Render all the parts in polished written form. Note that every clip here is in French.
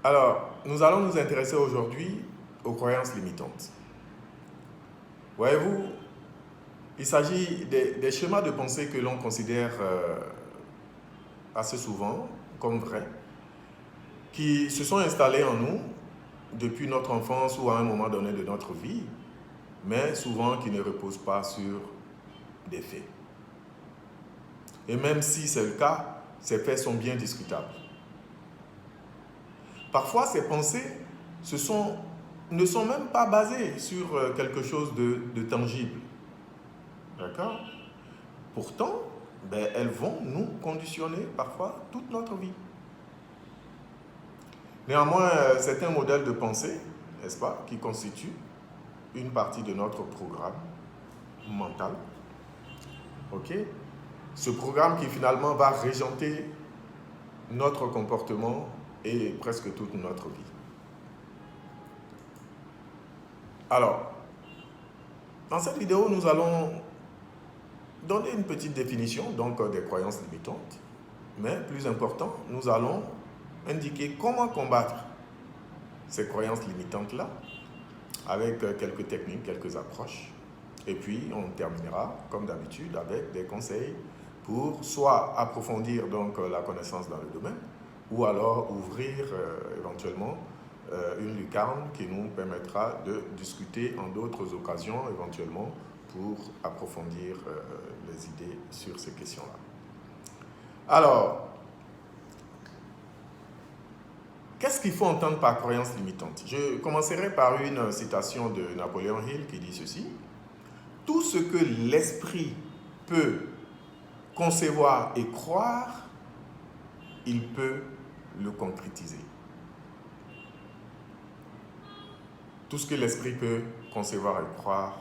Alors, nous allons nous intéresser aujourd'hui aux croyances limitantes. Voyez-vous, il s'agit des schémas de pensée que l'on considère assez souvent comme vrais, qui se sont installés en nous depuis notre enfance ou à un moment donné de notre vie, mais souvent qui ne reposent pas sur des faits. Et même si c'est le cas, ces faits sont bien discutables. Parfois, ces pensées ne sont même pas basées sur quelque chose de tangible. D'accord? Pourtant, elles vont nous conditionner parfois toute notre vie. Néanmoins, c'est un modèle de pensée, n'est-ce pas, qui constitue une partie de notre programme mental. Ok? Ce programme qui finalement va régenter notre comportement et presque toute notre vie. Alors, dans cette vidéo, nous allons donner une petite définition donc des croyances limitantes, mais plus important, nous allons indiquer comment combattre ces croyances limitantes-là avec quelques techniques, quelques approches. Et puis, on terminera, comme d'habitude, avec des conseils pour soit approfondir donc la connaissance dans le domaine, ou alors ouvrir éventuellement une lucarne qui nous permettra de discuter en d'autres occasions, éventuellement, pour approfondir les idées sur ces questions-là. Alors, qu'est-ce qu'il faut entendre par croyance limitante? Je commencerai par une citation de Napoléon Hill qui dit ceci. Tout ce que l'esprit peut concevoir et croire, il peut le concrétiser. Tout ce que l'esprit peut concevoir et croire,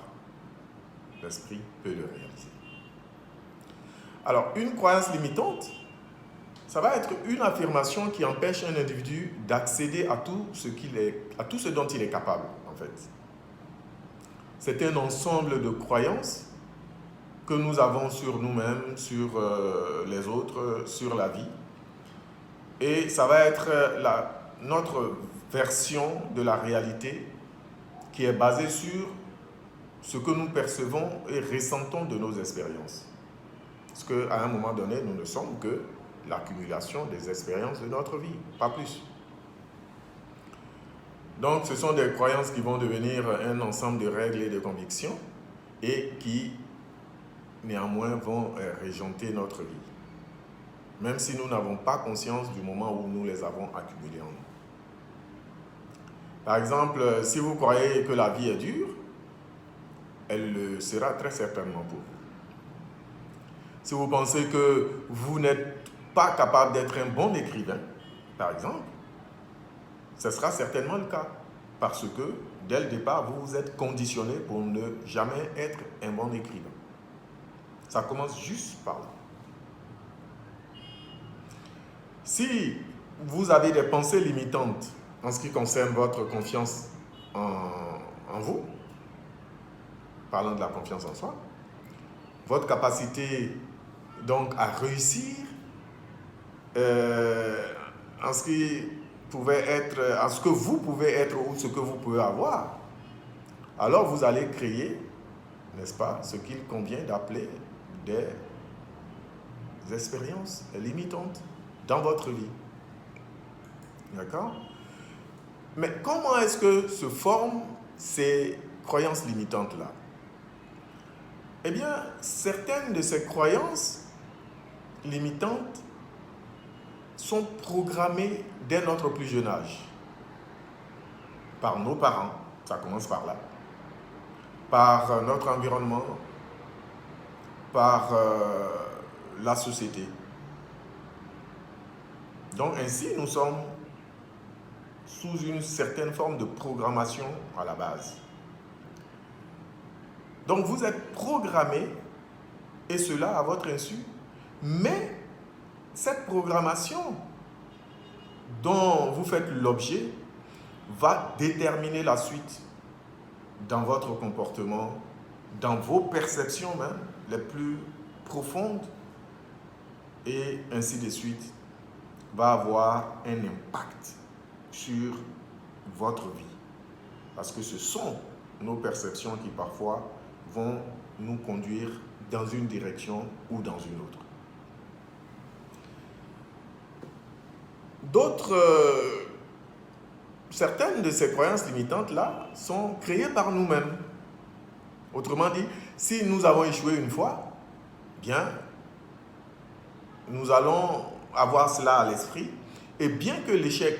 l'esprit peut le réaliser. Alors, une croyance limitante, ça va être une affirmation qui empêche un individu d'accéder à tout ce dont il est capable, en fait. C'est un ensemble de croyances que nous avons sur nous-mêmes, sur les autres, sur la vie. Et ça va être notre version de la réalité qui est basée sur ce que nous percevons et ressentons de nos expériences. Parce qu'à un moment donné, nous ne sommes que l'accumulation des expériences de notre vie, pas plus. Donc, ce sont des croyances qui vont devenir un ensemble de règles et de convictions et qui, néanmoins, vont régenter notre vie. Même si nous n'avons pas conscience du moment où nous les avons accumulées en nous. Par exemple, si vous croyez que la vie est dure, elle le sera très certainement pour vous. Si vous pensez que vous n'êtes pas capable d'être un bon écrivain, par exemple, ce sera certainement le cas. Parce que, dès le départ, vous vous êtes conditionné pour ne jamais être un bon écrivain. Ça commence juste par là. Si vous avez des pensées limitantes en ce qui concerne votre confiance en vous, parlant de la confiance en soi, votre capacité donc à réussir en ce qui pouvait être, en ce que vous pouvez être ou ce que vous pouvez avoir, alors vous allez créer, n'est-ce pas, ce qu'il convient d'appeler des expériences limitantes dans votre vie. D'accord? Mais comment est-ce que se forment ces croyances limitantes-là? Eh bien, certaines de ces croyances limitantes sont programmées dès notre plus jeune âge. Par nos parents, ça commence par là. Par notre environnement, par la société. Donc ainsi, nous sommes sous une certaine forme de programmation à la base. Donc vous êtes programmé, et cela à votre insu, mais cette programmation dont vous faites l'objet va déterminer la suite dans votre comportement, dans vos perceptions même les plus profondes, et ainsi de suite, va avoir un impact sur votre vie. Parce que ce sont nos perceptions qui parfois vont nous conduire dans une direction ou dans une autre. Certaines de ces croyances limitantes-là sont créées par nous-mêmes. Autrement dit, si nous avons échoué une fois, bien, nous allons avoir cela à l'esprit. Et bien que l'échec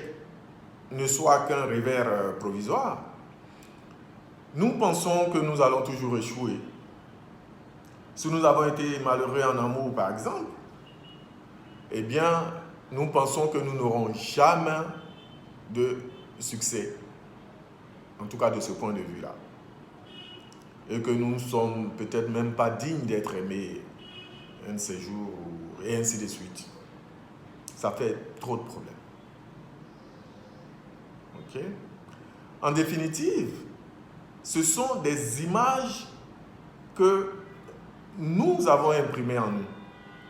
ne soit qu'un revers provisoire, nous pensons que nous allons toujours échouer. Si nous avons été malheureux en amour, par exemple, eh bien, nous pensons que nous n'aurons jamais de succès. En tout cas, de ce point de vue-là. Et que nous ne sommes peut-être même pas dignes d'être aimés un de ces jours, et ainsi de suite. Ça fait trop de problèmes. Ok? En définitive, ce sont des images que nous avons imprimées en nous,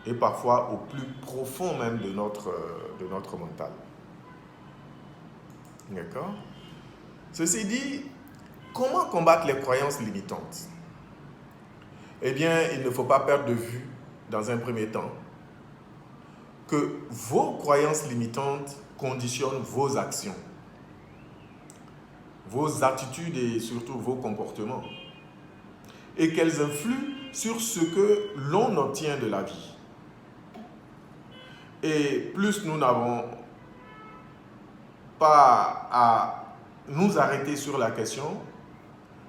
et parfois au plus profond même de notre mental. D'accord? Ceci dit, comment combattre les croyances limitantes? Eh bien, il ne faut pas perdre de vue, dans un premier temps, que vos croyances limitantes conditionnent vos actions, vos attitudes et surtout vos comportements, et qu'elles influent sur ce que l'on obtient de la vie. Et plus nous n'avons pas à nous arrêter sur la question,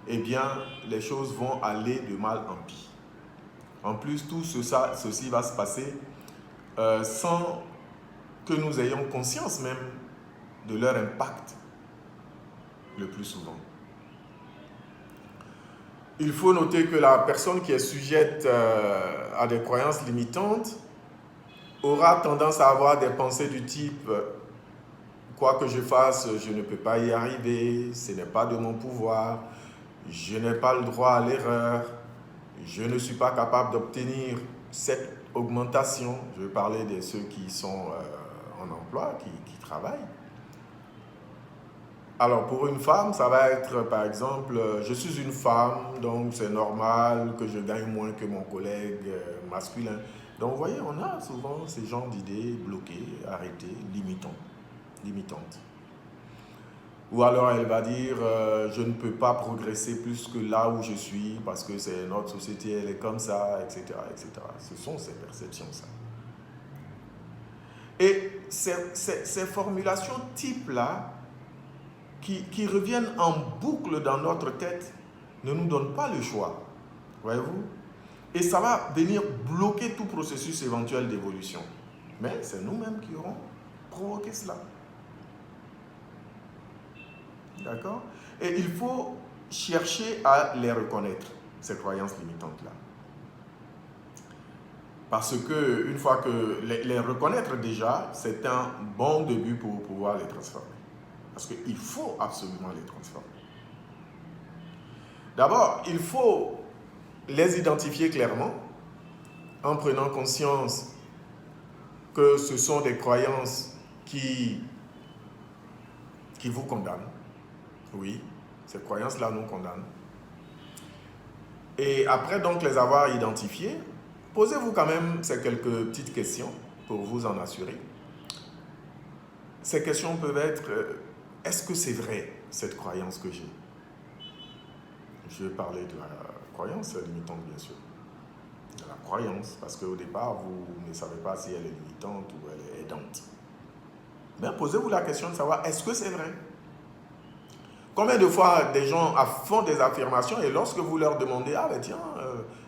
eh bien, les choses vont aller de mal en pis. En plus, tout ceci va se passer sans que nous ayons conscience même de leur impact le plus souvent. Il faut noter que la personne qui est sujette à des croyances limitantes aura tendance à avoir des pensées du type « quoi que je fasse, je ne peux pas y arriver, ce n'est pas de mon pouvoir, je n'ai pas le droit à l'erreur, je ne suis pas capable d'obtenir cette augmentation ». Je vais parler de ceux qui sont en emploi, qui travaillent. Alors, pour une femme, ça va être, par exemple, je suis une femme, donc c'est normal que je gagne moins que mon collègue masculin. Donc, vous voyez, on a souvent ces genres d'idées bloquées, arrêtées, limitantes. Ou alors, elle va dire, je ne peux pas progresser plus que là où je suis, parce que c'est notre société, elle est comme ça, etc., etc. Ce sont ces perceptions, ça. Et ces formulations type-là, qui reviennent en boucle dans notre tête, ne nous donnent pas le choix, voyez-vous? Et ça va venir bloquer tout processus éventuel d'évolution. Mais c'est nous-mêmes qui aurons provoqué cela. D'accord? Et il faut chercher à les reconnaître, ces croyances limitantes-là. Parce que une fois que les reconnaître déjà, c'est un bon début pour pouvoir les transformer. Parce qu'il faut absolument les transformer. D'abord, il faut les identifier clairement en prenant conscience que ce sont des croyances qui vous condamnent. Oui, ces croyances-là nous condamnent. Et après donc les avoir identifiées, posez-vous quand même ces quelques petites questions pour vous en assurer. Ces questions peuvent être... est-ce que c'est vrai, cette croyance que j'ai? Je vais parler de la croyance limitante, bien sûr. De la croyance, parce qu'au départ, vous ne savez pas si elle est limitante ou elle est aidante. Mais posez-vous la question de savoir, est-ce que c'est vrai? Combien de fois des gens font des affirmations et lorsque vous leur demandez, ah ben tiens,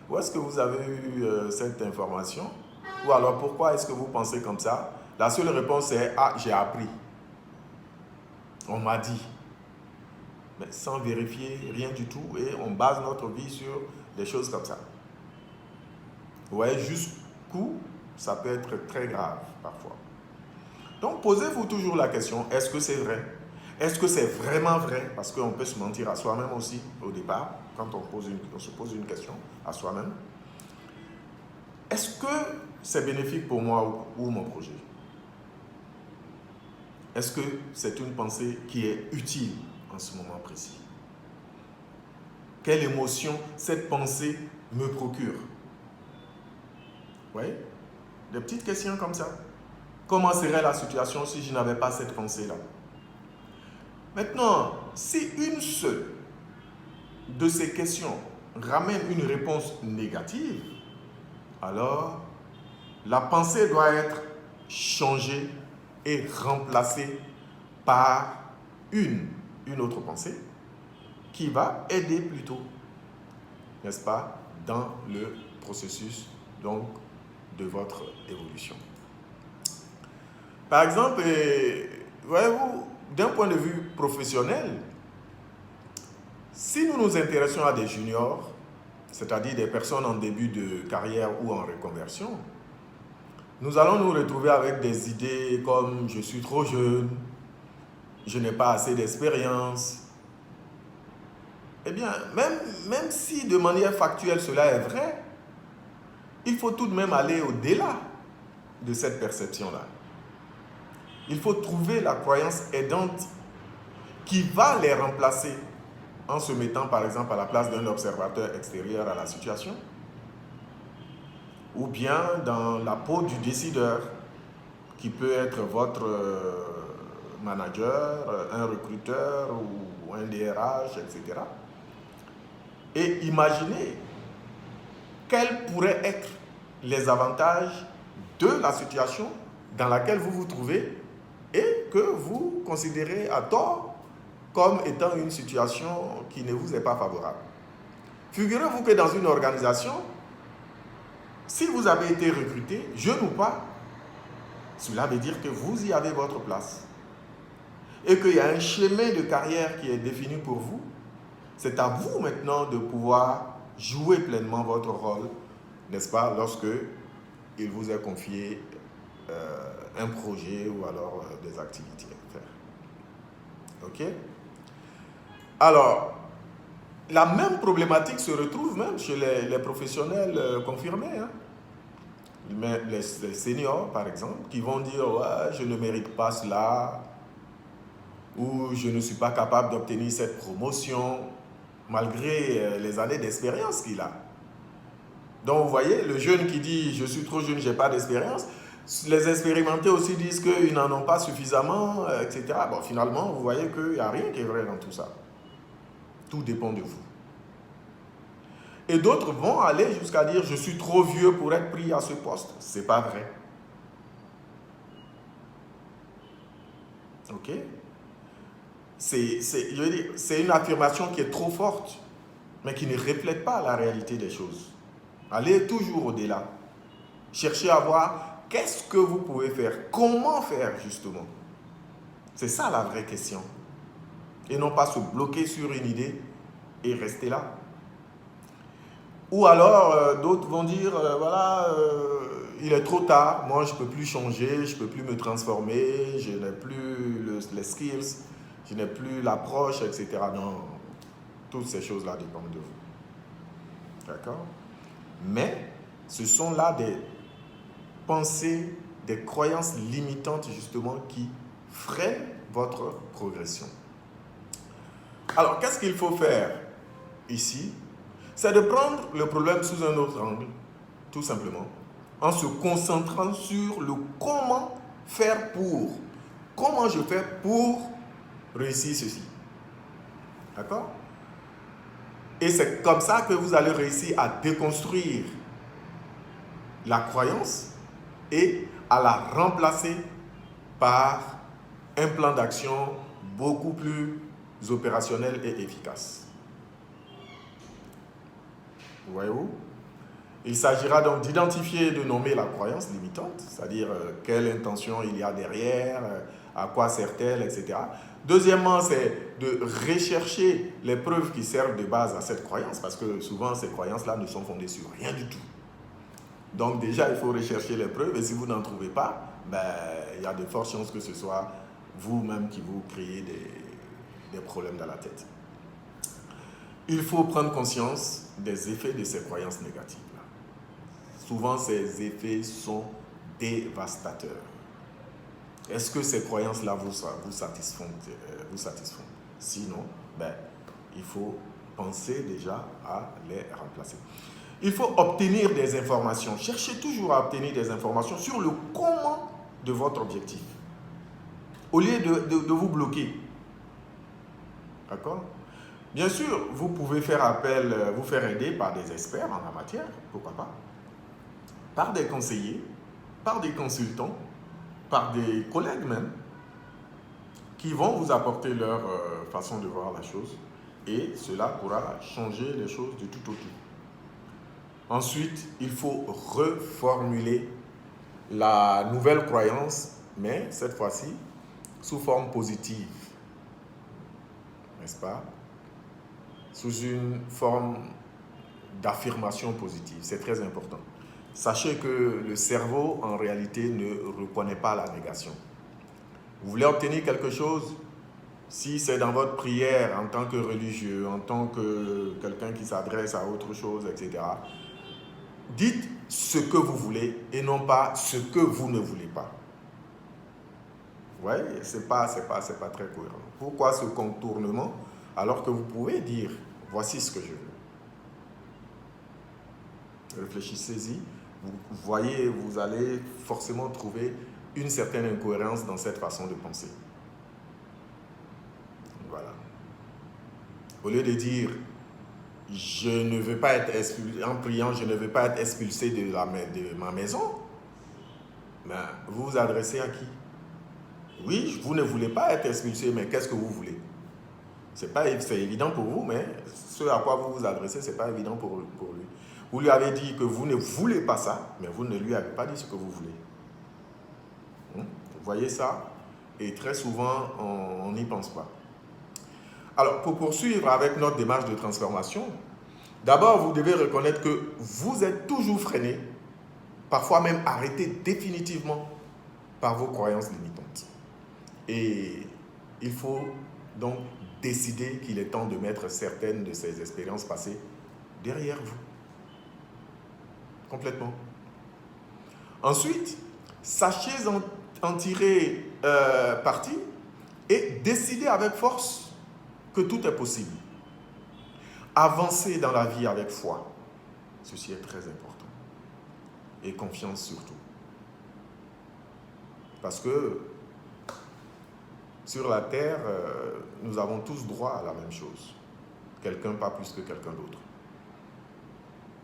où est-ce que vous avez eu cette information? Ou alors, pourquoi est-ce que vous pensez comme ça? La seule réponse est, ah, j'ai appris. On m'a dit, mais sans vérifier rien du tout, et on base notre vie sur des choses comme ça. Vous voyez jusqu'où ça peut être très grave parfois. Donc posez-vous toujours la question, est-ce que c'est vrai? Est-ce que c'est vraiment vrai? Parce qu'on peut se mentir à soi-même aussi au départ, quand on se pose une question à soi-même. Est-ce que c'est bénéfique pour moi ou mon projet? Est-ce que c'est une pensée qui est utile en ce moment précis? Quelle émotion cette pensée me procure? Vous voyez? Des petites questions comme ça. Comment serait la situation si je n'avais pas cette pensée-là? Maintenant, si une seule de ces questions ramène une réponse négative, alors la pensée doit être changée et remplacée par une autre pensée qui va aider plutôt, n'est-ce pas, dans le processus donc de votre évolution. Par exemple, voyez-vous, d'un point de vue professionnel, si nous nous intéressons à des juniors, c'est-à-dire des personnes en début de carrière ou en reconversion, nous allons nous retrouver avec des idées comme « je suis trop jeune »,« je n'ai pas assez d'expérience ». Eh bien, même si de manière factuelle cela est vrai, il faut tout de même aller au-delà de cette perception-là. Il faut trouver la croyance aidante qui va les remplacer en se mettant par exemple à la place d'un observateur extérieur à la situation, ou bien dans la peau du décideur, qui peut être votre manager, un recruteur ou un DRH, etc. Et imaginez quels pourraient être les avantages de la situation dans laquelle vous vous trouvez et que vous considérez à tort comme étant une situation qui ne vous est pas favorable. Figurez-vous que dans une organisation, si vous avez été recruté, jeune ou pas, cela veut dire que vous y avez votre place. Et qu'il y a un chemin de carrière qui est défini pour vous. C'est à vous maintenant de pouvoir jouer pleinement votre rôle, n'est-ce pas, lorsque il vous est confié un projet ou alors des activités à faire. OK? Alors, la même problématique se retrouve même chez les professionnels confirmés. Hein? Les seniors, par exemple, qui vont dire « ouais, je ne mérite pas cela » ou « je ne suis pas capable d'obtenir cette promotion » malgré les années d'expérience qu'il a. Donc, vous voyez, le jeune qui dit « je suis trop jeune, je n'ai pas d'expérience », les expérimentés aussi disent qu'ils n'en ont pas suffisamment, etc. Bon, finalement, vous voyez qu'il n'y a rien qui est vrai dans tout ça. Tout dépend de vous. Et d'autres vont aller jusqu'à dire « je suis trop vieux pour être pris à ce poste ». Ce n'est pas vrai. OK? C'est une affirmation qui est trop forte, mais qui ne reflète pas la réalité des choses. Allez toujours au-delà. Cherchez à voir qu'est-ce que vous pouvez faire, comment faire justement. C'est ça la vraie question. Et non pas se bloquer sur une idée et rester là. Ou alors, d'autres vont dire, voilà, il est trop tard, moi je ne peux plus changer, je ne peux plus me transformer, je n'ai plus les skills, je n'ai plus l'approche, etc. Non, toutes ces choses-là dépendent de vous. D'accord? Mais ce sont là des pensées, des croyances limitantes justement qui freinent votre progression. Alors, qu'est-ce qu'il faut faire ici? C'est de prendre le problème sous un autre angle, tout simplement, en se concentrant sur le comment faire pour. Comment je fais pour réussir ceci. D'accord? Et c'est comme ça que vous allez réussir à déconstruire la croyance et à la remplacer par un plan d'action beaucoup plus opérationnel et efficace. Voyez-vous? Il s'agira donc d'identifier et de nommer la croyance limitante, c'est-à-dire quelle intention il y a derrière, à quoi sert-elle, etc. Deuxièmement, c'est de rechercher les preuves qui servent de base à cette croyance, parce que souvent ces croyances-là ne sont fondées sur rien du tout. Donc déjà, il faut rechercher les preuves, et si vous n'en trouvez pas, il y a de fortes chances que ce soit vous-même qui vous créez des problèmes dans la tête. Il faut prendre conscience des effets de ces croyances négatives. Souvent, ces effets sont dévastateurs. est-ce que ces croyances-là vous satisfont, Sinon, il faut penser déjà à les remplacer. Il faut obtenir des informations. Cherchez toujours à obtenir des informations sur le comment de votre objectif. Au lieu de vous bloquer. D'accord? Bien sûr, vous pouvez faire appel, vous faire aider par des experts en la matière, pourquoi pas? Par des conseillers, par des consultants, par des collègues même, qui vont vous apporter leur façon de voir la chose. Et cela pourra changer les choses du tout au tout. Ensuite, il faut reformuler la nouvelle croyance, mais cette fois-ci, sous forme positive. N'est-ce pas? Sous une forme d'affirmation positive. C'est très important. Sachez que le cerveau, en réalité, ne reconnaît pas la négation. Vous voulez obtenir quelque chose, si c'est dans votre prière en tant que religieux, en tant que quelqu'un qui s'adresse à autre chose, etc., dites ce que vous voulez et non pas ce que vous ne voulez pas. Vous voyez, c'est pas très cohérent. Pourquoi ce contournement alors que vous pouvez dire voici ce que je veux? Réfléchissez-y. Vous voyez, vous allez forcément trouver une certaine incohérence dans cette façon de penser. Voilà. Au lieu de dire je ne veux pas être expulsé, en priant, je ne veux pas être expulsé de ma maison, vous vous adressez à qui? Oui, vous ne voulez pas être expulsé, mais qu'est-ce que vous voulez? C'est évident pour vous, mais ce à quoi vous vous adressez, ce n'est pas évident pour lui. Vous lui avez dit que vous ne voulez pas ça, mais vous ne lui avez pas dit ce que vous voulez. Vous voyez ça? Et très souvent, on n'y pense pas. Alors, pour poursuivre avec notre démarche de transformation, d'abord, vous devez reconnaître que vous êtes toujours freiné, parfois même arrêté définitivement par vos croyances limitantes. Et il faut donc décider qu'il est temps de mettre certaines de ces expériences passées derrière vous. Complètement. Ensuite, sachez en tirer parti et décider avec force que tout est possible. Avancez dans la vie avec foi. Ceci est très important. Et confiance surtout. Parce que sur la terre, nous avons tous droit à la même chose. Quelqu'un pas plus que quelqu'un d'autre.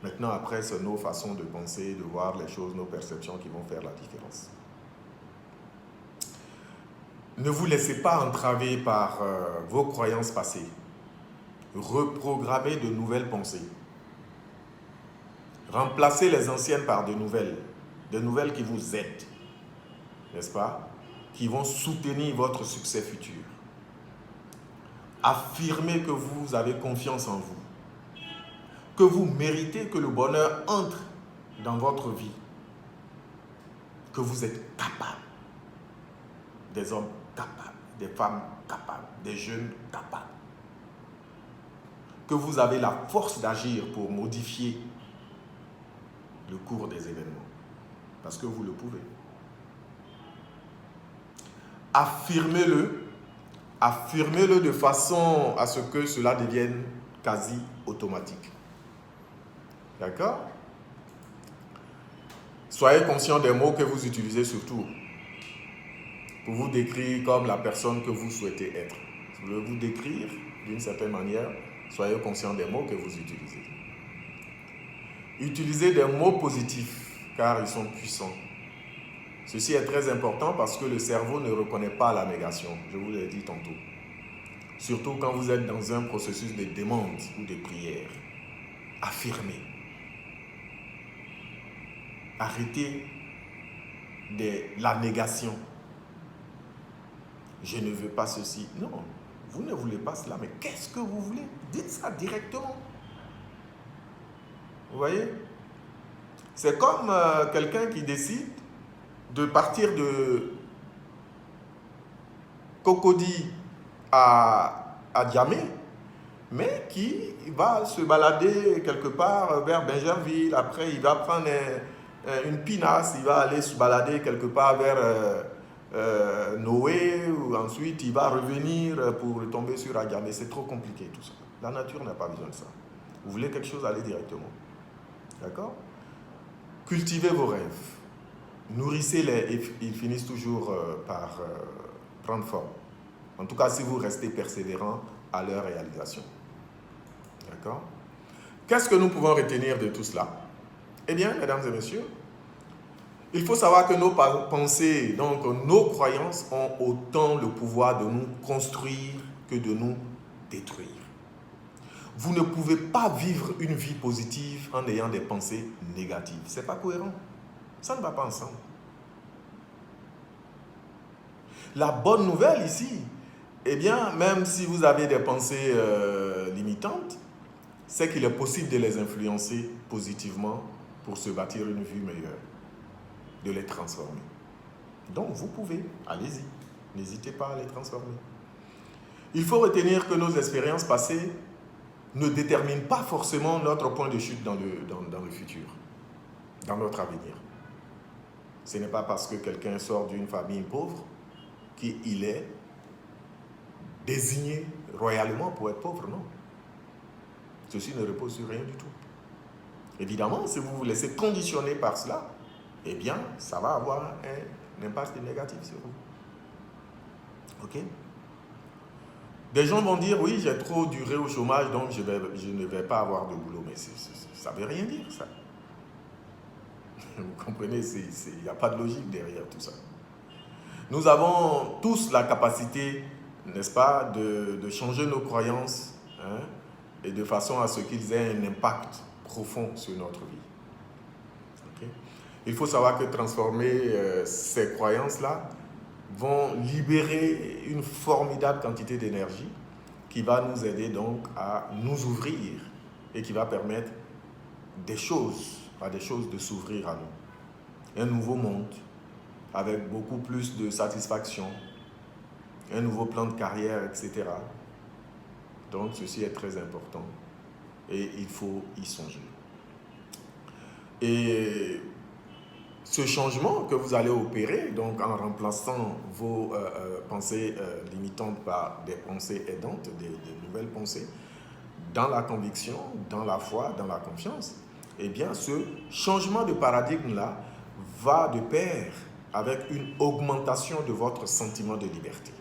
Maintenant, après, c'est nos façons de penser, de voir les choses, nos perceptions qui vont faire la différence. Ne vous laissez pas entraver par vos croyances passées. Reprogrammez de nouvelles pensées. Remplacez les anciennes par de nouvelles qui vous aident, n'est-ce pas? Qui vont soutenir votre succès futur. Affirmez que vous avez confiance en vous, que vous méritez que le bonheur entre dans votre vie, que vous êtes capable, des hommes capables, des femmes capables, des jeunes capables, que vous avez la force d'agir pour modifier le cours des événements, parce que vous le pouvez. Affirmez-le de façon à ce que cela devienne quasi automatique. D'accord? Soyez conscient des mots que vous utilisez surtout pour vous décrire comme la personne que vous souhaitez être. Si vous voulez vous décrire d'une certaine manière, soyez conscient des mots que vous utilisez. Utilisez des mots positifs car ils sont puissants. Ceci est très important parce que le cerveau ne reconnaît pas la négation, je vous l'ai dit tantôt. Surtout quand vous êtes dans un processus de demande ou de prière. Affirmez. Arrêtez la négation. Je ne veux pas ceci. Non, vous ne voulez pas cela, mais qu'est-ce que vous voulez? Dites ça directement. Vous voyez? C'est comme quelqu'un qui décide de partir de Cocody à Djamé, mais qui va se balader quelque part vers Bingerville. Après, il va prendre une pinasse, il va aller se balader quelque part vers Noé, ou ensuite il va revenir pour tomber sur Agamé. C'est trop compliqué tout ça. La nature n'a pas besoin de ça. Vous voulez quelque chose, allez directement. D'accord? Cultivez vos rêves. Nourrissez-les et ils finissent toujours par prendre forme. En tout cas, si vous restez persévérant à leur réalisation. D'accord? Qu'est-ce que nous pouvons retenir de tout cela? Eh bien, mesdames et messieurs, il faut savoir que nos pensées, donc nos croyances, ont autant le pouvoir de nous construire que de nous détruire. Vous ne pouvez pas vivre une vie positive en ayant des pensées négatives. Ce n'est pas cohérent. Ça ne va pas ensemble. La bonne nouvelle ici, eh bien, même si vous avez des pensées limitantes, c'est qu'il est possible de les influencer positivement pour se bâtir une vie meilleure, de les transformer. Donc, vous pouvez, allez-y, n'hésitez pas à les transformer. Il faut retenir que nos expériences passées ne déterminent pas forcément notre point de chute dans le futur, dans notre avenir. Ce n'est pas parce que quelqu'un sort d'une famille pauvre qu'il est désigné royalement pour être pauvre, non. Ceci ne repose sur rien du tout. Évidemment, si vous vous laissez conditionner par cela, eh bien, ça va avoir un impact négatif sur vous. Ok? Des gens vont dire, oui, j'ai trop duré au chômage, donc je ne vais pas avoir de boulot. Mais ça ne veut rien dire, ça. Vous comprenez, il n'y a pas de logique derrière tout ça. Nous avons tous la capacité, n'est-ce pas, de changer nos croyances, hein, et de façon à ce qu'ils aient un impact profond sur notre vie. Okay? Il faut savoir que transformer ces croyances-là vont libérer une formidable quantité d'énergie qui va nous aider donc à nous ouvrir et qui va permettre à des choses de s'ouvrir à nous. Un nouveau monde avec beaucoup plus de satisfaction, un nouveau plan de carrière, etc. Donc ceci est très important et il faut y songer. Et ce changement que vous allez opérer, donc en remplaçant vos pensées limitantes par des pensées aidantes, des nouvelles pensées, dans la conviction, dans la foi, dans la confiance, eh bien ce changement de paradigme-là va de pair avec une augmentation de votre sentiment de liberté.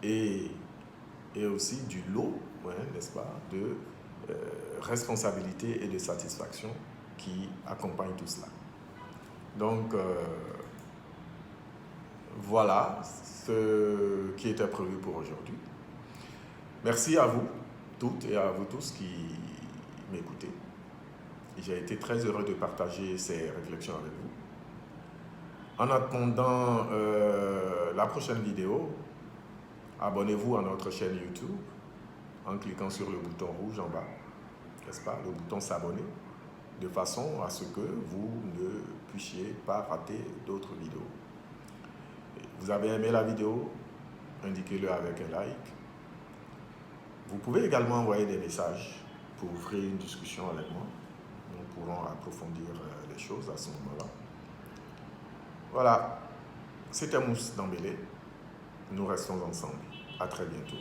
Et aussi du lot, ouais, n'est-ce pas, de responsabilité et de satisfaction qui accompagne tout cela. Donc, voilà ce qui était prévu pour aujourd'hui. Merci à vous toutes et à vous tous qui m'écoutez. J'ai été très heureux de partager ces réflexions avec vous. En attendant la prochaine vidéo, abonnez-vous à notre chaîne YouTube en cliquant sur le bouton rouge en bas, n'est-ce pas, le bouton s'abonner, de façon à ce que vous ne puissiez pas rater d'autres vidéos. Vous avez aimé la vidéo, indiquez-le avec un like. Vous pouvez également envoyer des messages pour ouvrir une discussion avec moi. Nous pourrons approfondir les choses à ce moment-là. Voilà, c'était Mousse Dembélé. Nous restons ensemble. À très bientôt.